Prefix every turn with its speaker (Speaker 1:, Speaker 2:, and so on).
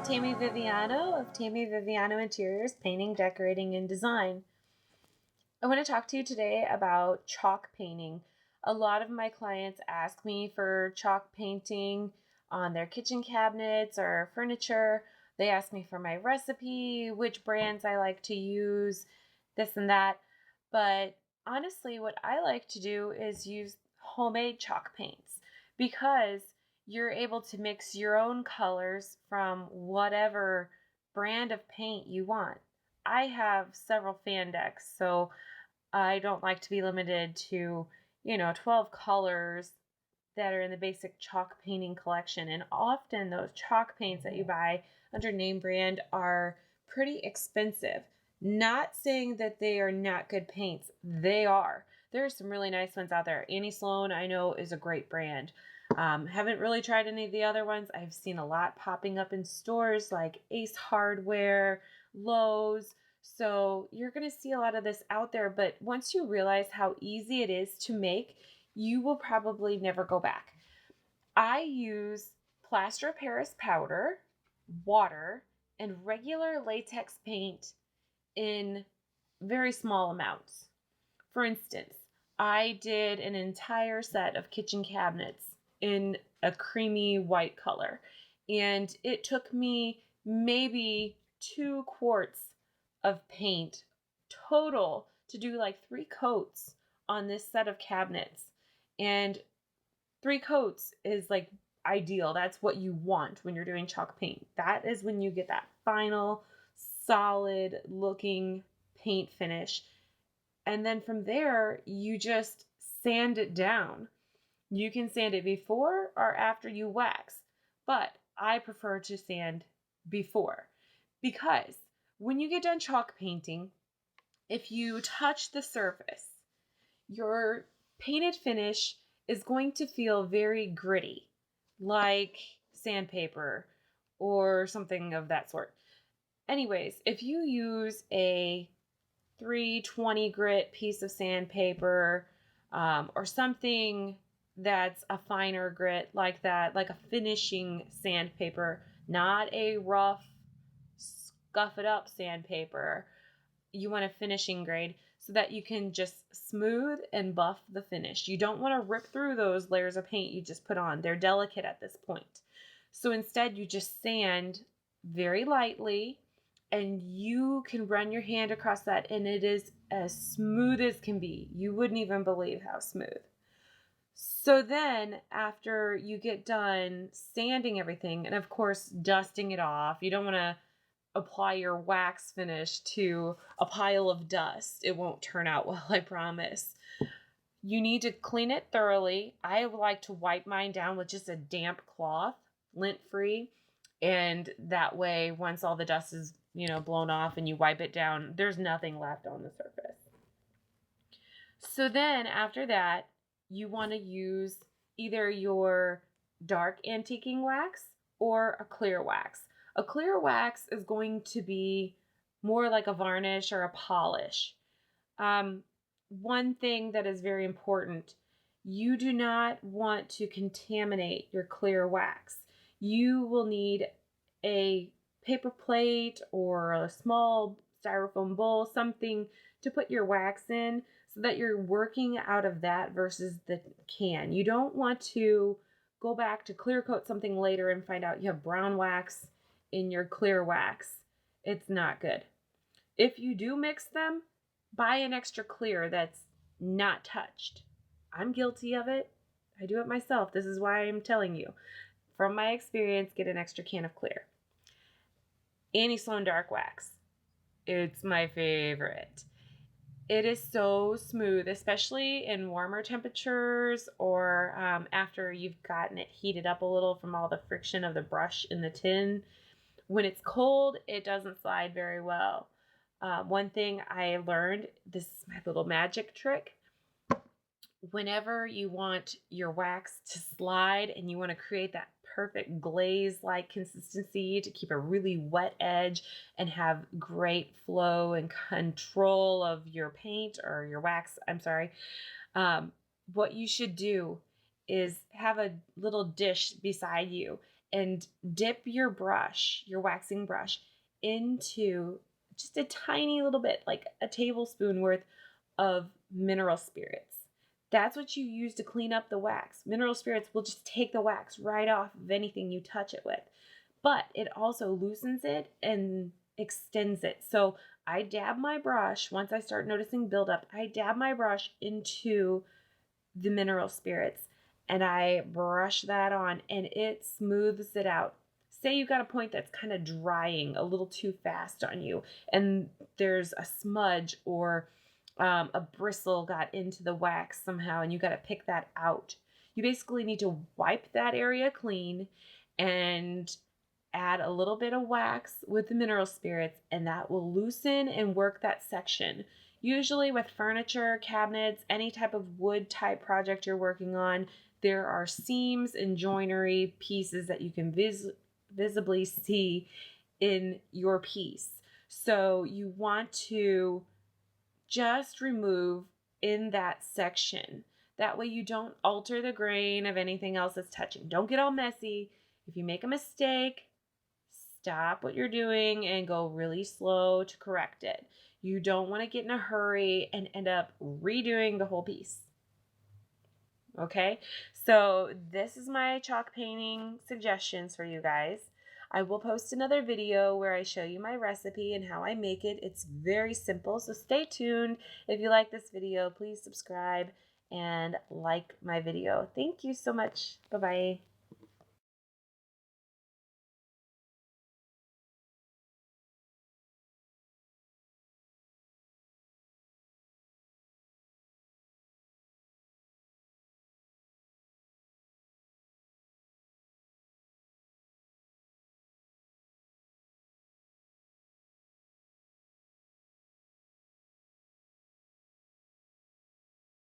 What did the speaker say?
Speaker 1: Tammy Viviano of Tammy Viviano Interiors, Painting, Decorating, and Design. I want to talk to you today about chalk painting. A lot of my clients ask me for chalk painting on their kitchen cabinets or furniture. They ask me for my recipe, which brands I like to use, this and that. But honestly, what I like to do is use homemade chalk paints because you're able to mix your own colors from whatever brand of paint you want. I have several fan decks, so I don't like to be limited to, 12 colors that are in the basic chalk painting collection. And often those chalk paints that you buy under name brand are pretty expensive. Not saying that they are not good paints. They are. There are some really nice ones out there. Annie Sloan, I know, is a great brand. Haven't really tried any of the other ones. I've seen a lot popping up in stores like Ace Hardware, Lowe's. So you're going to see a lot of this out there. But once you realize how easy it is to make, you will probably never go back. I use plaster of Paris powder, water, and regular latex paint in very small amounts. For instance, I did an entire set of kitchen cabinets in a creamy white color, and it took me maybe 2 quarts of paint total to do like 3 coats on this set of cabinets. And 3 coats is like ideal. That's what you want when you're doing chalk paint. That is when you get that final solid looking paint finish. And then from there, you just sand it down. You can sand it before or after you wax, but I prefer to sand before because when you get done chalk painting, if you touch the surface, your painted finish is going to feel very gritty, like sandpaper or something of that sort. Anyways, if you use a 320 grit piece of sandpaper or something that's a finer grit like that, like a finishing sandpaper, not a rough, scuff it up sandpaper. You want a finishing grade so that you can just smooth and buff the finish. You don't want to rip through those layers of paint you just put on. They're delicate at this point. So instead, you just sand very lightly and you can run your hand across that and it is as smooth as can be. You wouldn't even believe how smooth. So then after you get done sanding everything and of course dusting it off, you don't want to apply your wax finish to a pile of dust. It won't turn out well, I promise. You need to clean it thoroughly. I like to wipe mine down with just a damp cloth, lint free. And that way, once all the dust is, blown off and you wipe it down, there's nothing left on the surface. So then after that, you want to use either your dark antiquing wax or a clear wax. A clear wax is going to be more like a varnish or a polish. One thing that is very important, you do not want to contaminate your clear wax. You will need a paper plate or a small styrofoam bowl, something to put your wax in so that you're working out of that versus the can. You don't want to go back to clear coat something later and find out you have brown wax in your clear wax. It's not good. If you do mix them, buy an extra clear that's not touched. I'm guilty of it. I do it myself. This is why I'm telling you. From my experience, get an extra can of clear. Annie Sloan Dark Wax. It's my favorite. It is so smooth, especially in warmer temperatures or after you've gotten it heated up a little from all the friction of the brush in the tin. When it's cold, it doesn't slide very well. One thing I learned, this is my little magic trick. Whenever you want your wax to slide and you want to create that perfect glaze-like consistency to keep a really wet edge and have great flow and control of your paint or your wax, what you should do is have a little dish beside you and dip your brush, your waxing brush, into just a tiny little bit, like a tablespoon worth of mineral spirits. That's what you use to clean up the wax. Mineral spirits will just take the wax right off of anything you touch it with, but it also loosens it and extends it. So I dab my brush, once I start noticing buildup, I dab my brush into the mineral spirits and I brush that on and it smooths it out. Say you got a point that's kind of drying a little too fast on you and there's a smudge or a bristle got into the wax somehow and you got to pick that out. You basically need to wipe that area clean and add a little bit of wax with the mineral spirits, and that will loosen and work that section. Usually with furniture, cabinets, any type of wood type project you're working on, there are seams and joinery pieces that you can visibly see in your piece. So you want to just remove in that section. That way you don't alter the grain of anything else that's touching. Don't get all messy. If you make a mistake, stop what you're doing and go really slow to correct it. You don't want to get in a hurry and end up redoing the whole piece. Okay, so this is my chalk painting suggestions for you guys. I will post another video where I show you my recipe and how I make it. It's very simple, so stay tuned. If you like this video, please subscribe and like my video. Thank you so much. Bye-bye.